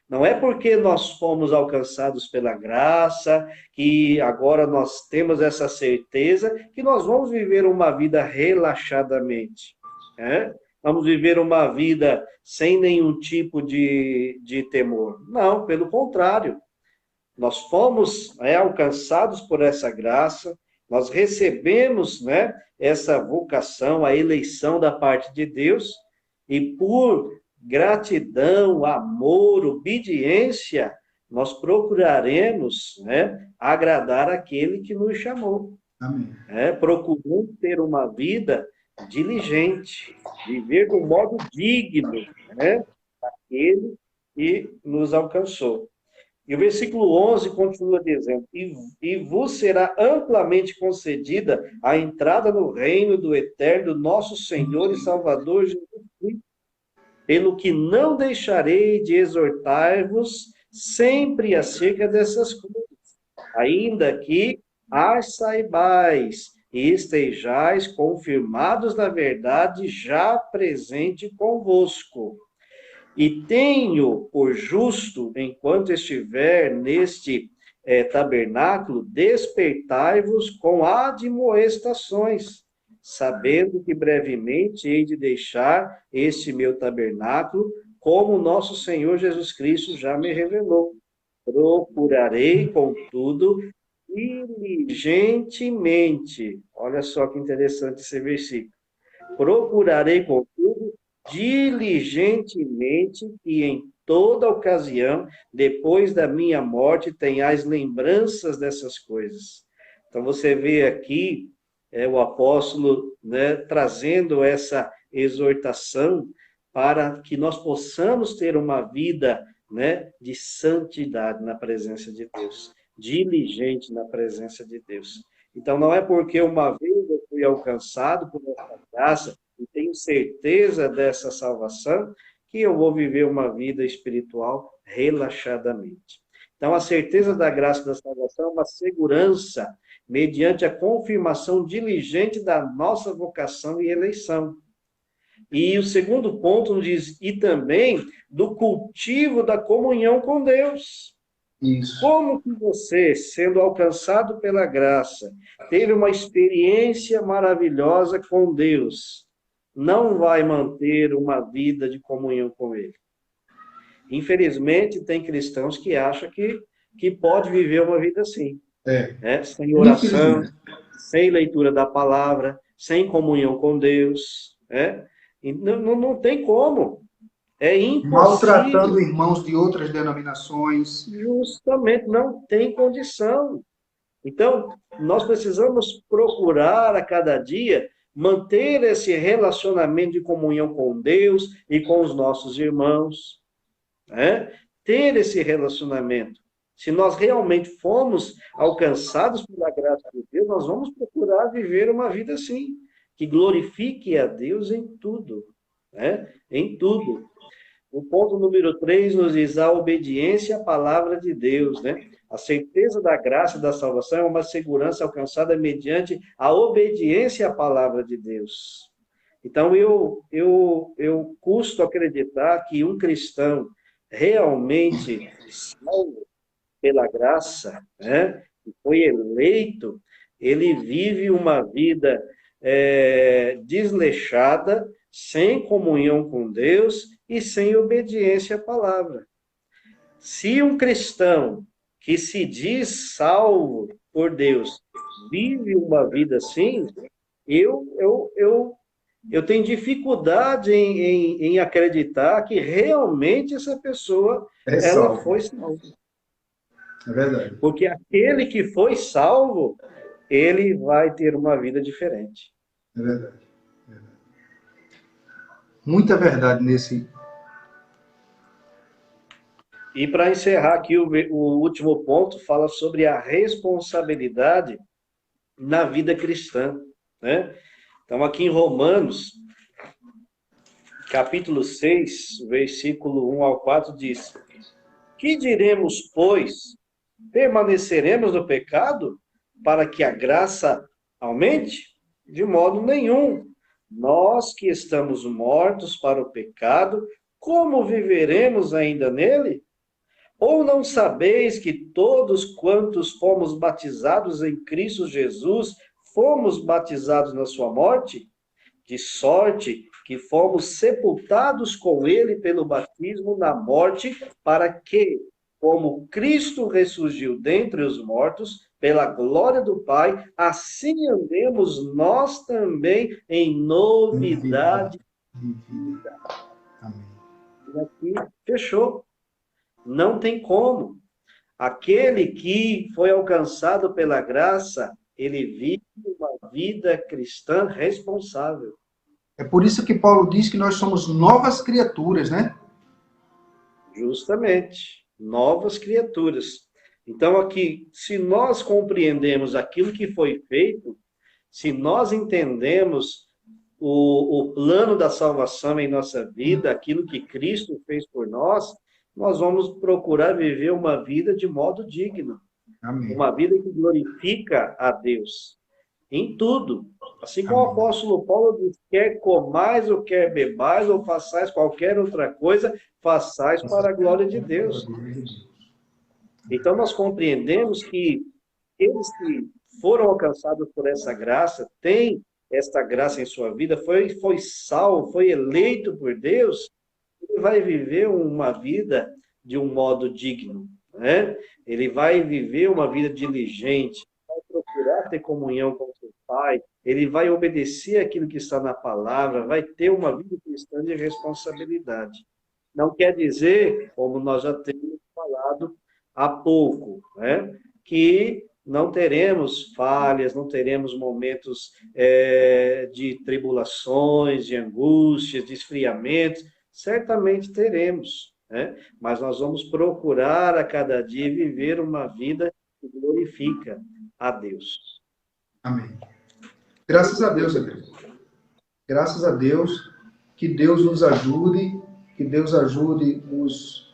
Não é porque nós fomos alcançados pela graça, que agora nós temos essa certeza, que nós vamos viver uma vida relaxadamente. Né? Vamos viver uma vida sem nenhum tipo de temor. Não, pelo contrário. Nós fomos alcançados por essa graça, nós recebemos, né, essa vocação, a eleição da parte de Deus, e por gratidão, amor, obediência, nós procuraremos, né, agradar aquele que nos chamou. Amém. Procurando ter uma vida diligente, viver de um modo digno, né, daquele que nos alcançou. E o versículo 11 continua dizendo: e vos será amplamente concedida a entrada no reino do eterno nosso Senhor e Salvador Jesus Cristo, pelo que não deixarei de exortar-vos sempre acerca dessas coisas, ainda que as saibais e estejais confirmados na verdade já presente convosco. E tenho por justo, enquanto estiver neste tabernáculo, despertai-vos com admoestações, sabendo que brevemente hei de deixar este meu tabernáculo, como nosso Senhor Jesus Cristo já me revelou. Procurarei, contudo, diligentemente. Olha só que interessante esse versículo. Procurarei, contudo, diligentemente que em toda ocasião, depois da minha morte, tenhais lembranças dessas coisas. Então, você vê aqui o apóstolo, né, trazendo essa exortação para que nós possamos ter uma vida, né, de santidade na presença de Deus, diligente na presença de Deus. Então, não é porque uma vez eu fui alcançado por essa graça e tenho certeza dessa salvação que eu vou viver uma vida espiritual relaxadamente. Então, a certeza da graça da salvação é uma segurança mediante a confirmação diligente da nossa vocação e eleição. E o segundo ponto diz, e também do cultivo da comunhão com Deus. Isso. Como que você, sendo alcançado pela graça, teve uma experiência maravilhosa com Deus, não vai manter uma vida de comunhão com Ele? Infelizmente, tem cristãos que acham que pode viver uma vida assim. Sem oração, sem leitura da palavra, sem comunhão com Deus. E não tem como. É impossível. Maltratando irmãos de outras denominações. Justamente, não tem condição. Então, nós precisamos procurar a cada dia manter esse relacionamento de comunhão com Deus e com os nossos irmãos. Ter esse relacionamento. Se nós realmente fomos alcançados pela graça de Deus, nós vamos procurar viver uma vida assim, que glorifique a Deus em tudo. Em tudo. O ponto número 3 nos diz a obediência à palavra de Deus, A certeza da graça e da salvação é uma segurança alcançada mediante a obediência à palavra de Deus. Então, eu custo acreditar que um cristão realmente salvo pela graça, que foi eleito, ele vive uma vida desleixada, sem comunhão com Deus e sem obediência à palavra. Se um cristão que se diz salvo por Deus vive uma vida assim, eu tenho dificuldade em acreditar que realmente essa pessoa ela foi salva. É verdade. Porque aquele que foi salvo, ele vai ter uma vida diferente. É verdade. Muita verdade nesse. E para encerrar aqui, o último ponto fala sobre a responsabilidade na vida cristã. Então, aqui em Romanos, capítulo 6, versículo 1 ao 4, diz: Que diremos, pois? Permaneceremos no pecado para que a graça aumente? De modo nenhum. Nós que estamos mortos para o pecado, como viveremos ainda nele? Ou não sabeis que todos quantos fomos batizados em Cristo Jesus, fomos batizados na sua morte? De sorte que fomos sepultados com ele pelo batismo na morte, para que, como Cristo ressurgiu dentre os mortos, pela glória do Pai, assim andemos nós também em novidade de vida. Amém. E aqui fechou. Não tem como. Aquele que foi alcançado pela graça, ele vive uma vida cristã responsável. É por isso que Paulo diz que nós somos novas criaturas, Justamente. Novas criaturas. Então, aqui, se nós compreendemos aquilo que foi feito, se nós entendemos o plano da salvação em nossa vida, aquilo que Cristo fez por nós, nós vamos procurar viver uma vida de modo digno. Amém. Uma vida que glorifica a Deus em tudo. Assim como o Amém. apóstolo Paulo diz, quer comais ou quer bebais ou façais qualquer outra coisa, façais para a glória de Deus. Então nós compreendemos que eles que foram alcançados por essa graça, têm esta graça em sua vida, foi salvo, foi eleito por Deus, ele vai viver uma vida de um modo digno, né? Ele vai viver uma vida diligente, vai procurar ter comunhão com seu Pai, ele vai obedecer aquilo que está na palavra, vai ter uma vida cristã de responsabilidade. Não quer dizer, como nós já temos falado há pouco, né, que não teremos falhas, não teremos momentos de tribulações, de angústias, de esfriamentos. Certamente teremos, né? Mas nós vamos procurar a cada dia viver uma vida que glorifica a Deus. Amém. Graças a Deus, Deus. Graças a Deus, que Deus nos ajude, que Deus ajude os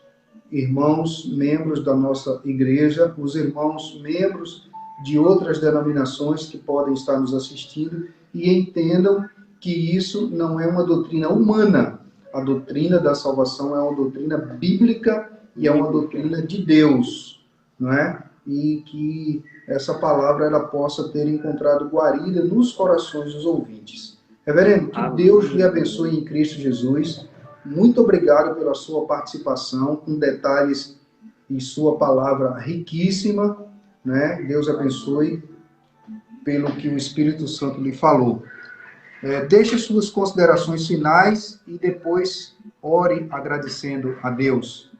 irmãos membros da nossa igreja, os irmãos membros de outras denominações que podem estar nos assistindo e entendam que isso não é uma doutrina humana. A doutrina da salvação é uma doutrina bíblica e é uma doutrina de Deus, não é? E que essa palavra ela possa ter encontrado guarida nos corações dos ouvintes. Reverendo, que Deus lhe abençoe em Cristo Jesus. Muito obrigado pela sua participação, com detalhes e sua palavra riquíssima, né? Deus abençoe pelo que o Espírito Santo lhe falou. Deixe suas considerações finais e depois ore agradecendo a Deus.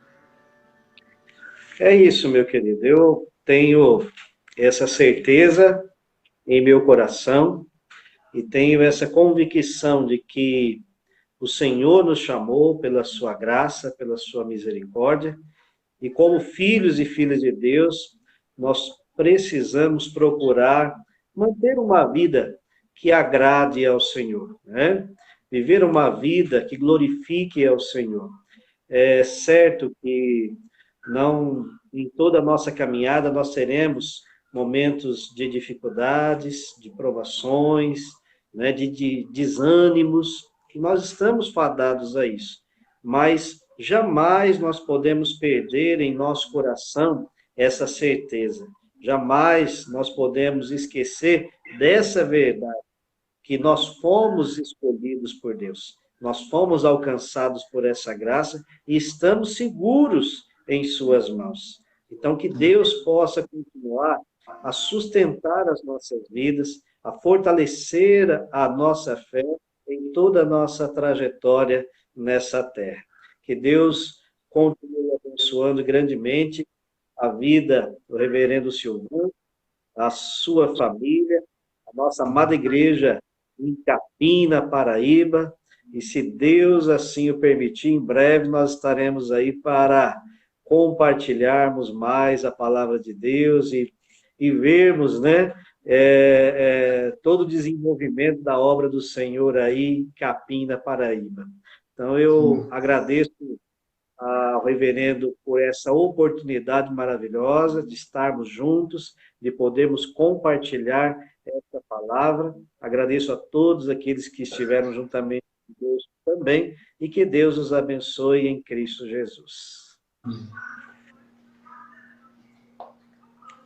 É isso, meu querido. Eu tenho essa certeza em meu coração e tenho essa convicção de que o Senhor nos chamou pela sua graça, pela sua misericórdia, e como filhos e filhas de Deus, nós precisamos procurar manter uma vida que agrade ao Senhor, né? Viver uma vida que glorifique ao Senhor. É certo que não em toda a nossa caminhada nós teremos momentos de dificuldades, de provações, né, de desânimos, que nós estamos fadados a isso. Mas jamais nós podemos perder em nosso coração essa certeza. Jamais nós podemos esquecer dessa verdade, que nós fomos escolhidos por Deus. Nós fomos alcançados por essa graça e estamos seguros em suas mãos. Então, que Deus possa continuar a sustentar as nossas vidas, a fortalecer a nossa fé em toda a nossa trajetória nessa terra. Que Deus continue abençoando grandemente a vida do reverendo Silvano, a sua família, a nossa amada igreja em Capina, Paraíba, e se Deus assim o permitir, em breve nós estaremos aí para compartilharmos mais a palavra de Deus e vermos, né, todo o desenvolvimento da obra do Senhor aí em Capina, Paraíba. Então eu agradeço ao reverendo por essa oportunidade maravilhosa de estarmos juntos, de podermos compartilhar essa palavra. Agradeço a todos aqueles que estiveram juntamente conosco também e que Deus os abençoe em Cristo Jesus.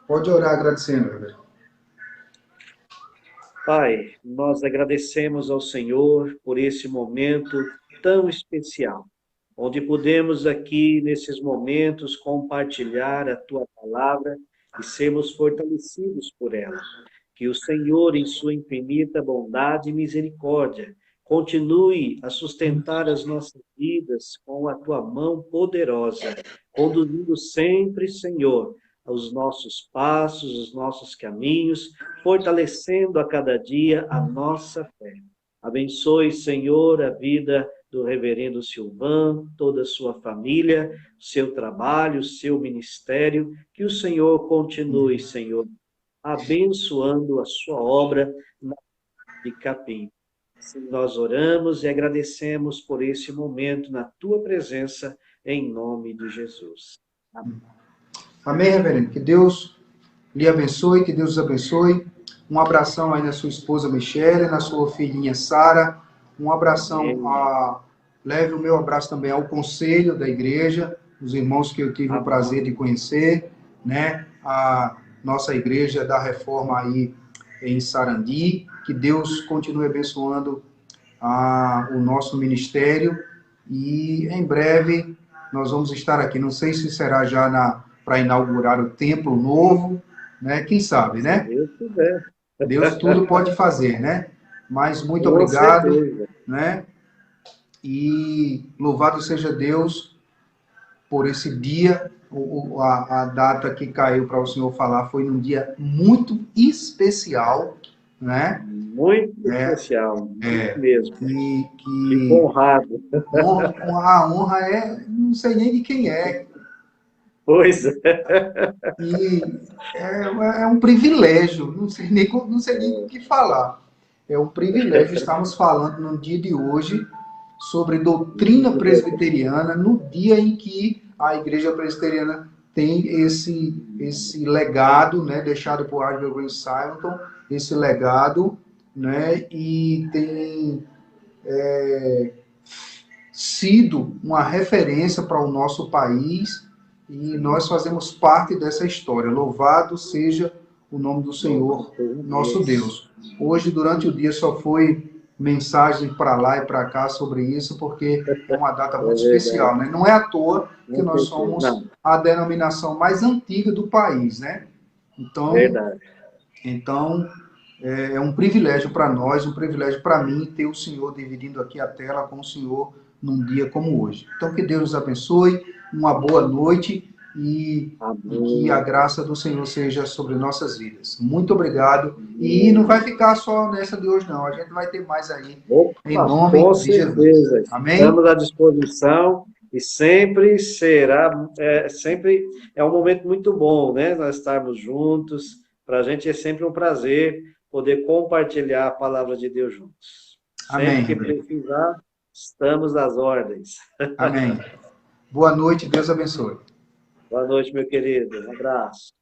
Pode orar agradecendo, Reverendo. Pai, nós agradecemos ao Senhor por esse momento tão especial, onde podemos aqui, nesses momentos, compartilhar a Tua palavra e sermos fortalecidos por ela. Que o Senhor, em sua infinita bondade e misericórdia, continue a sustentar as nossas vidas com a Tua mão poderosa, conduzindo sempre, Senhor, os nossos passos, os nossos caminhos, fortalecendo a cada dia a nossa fé. Abençoe, Senhor, a vida do reverendo Silvano, toda a sua família, seu trabalho, seu ministério, que o Senhor continue, Senhor, abençoando a sua obra de Capim. Assim nós oramos e agradecemos por esse momento na tua presença, em nome de Jesus. Amém. Amém, reverendo. Que Deus lhe abençoe, que Deus os abençoe. Um abração aí na sua esposa Michele, na sua filhinha Sara. Um abração, leve o meu abraço também ao conselho da igreja, os irmãos que eu tive o prazer de conhecer, né? A nossa igreja da Reforma aí em Sarandi. Que Deus continue abençoando o nosso ministério. E em breve nós vamos estar aqui. Não sei se será já para inaugurar o templo novo, né? Quem sabe, né? Deus quiser. Deus tudo pode fazer, né? Mas muito Com obrigado, certeza. né? E louvado seja Deus por esse dia. A data que caiu para o senhor falar foi num dia muito especial, né? Muito especial, muito mesmo. Fico honrado. A honra não sei nem de quem é. Pois é. E é um privilégio, não sei nem o que falar. É um privilégio estarmos falando no dia de hoje sobre doutrina presbiteriana, no dia em que a Igreja Presbiteriana tem esse legado, né, deixado por Admiral Green Simonton, esse legado, né, e tem sido uma referência para o nosso país, e nós fazemos parte dessa história. Louvado seja o nome do Senhor, nosso Deus. Hoje, durante o dia, só foi mensagem para lá e para cá sobre isso, porque é uma data muito especial, né? Não é à toa que nós somos a denominação mais antiga do país, né? Então é um privilégio para nós, um privilégio para mim ter o Senhor dividindo aqui a tela com o Senhor num dia como hoje. Então, que Deus nos abençoe, uma boa noite e que a graça do Senhor seja sobre nossas vidas. Muito obrigado. E não vai ficar só nessa de hoje, não. A gente vai ter mais aí, em nome de Jesus. Amém? Estamos à disposição e sempre será, sempre é um momento muito bom, né? Nós estarmos juntos. Para a gente é sempre um prazer poder compartilhar a palavra de Deus juntos. Amém. Sempre que precisar, estamos às ordens. Amém. Boa noite, Deus abençoe. Boa noite, meu querido. Um abraço.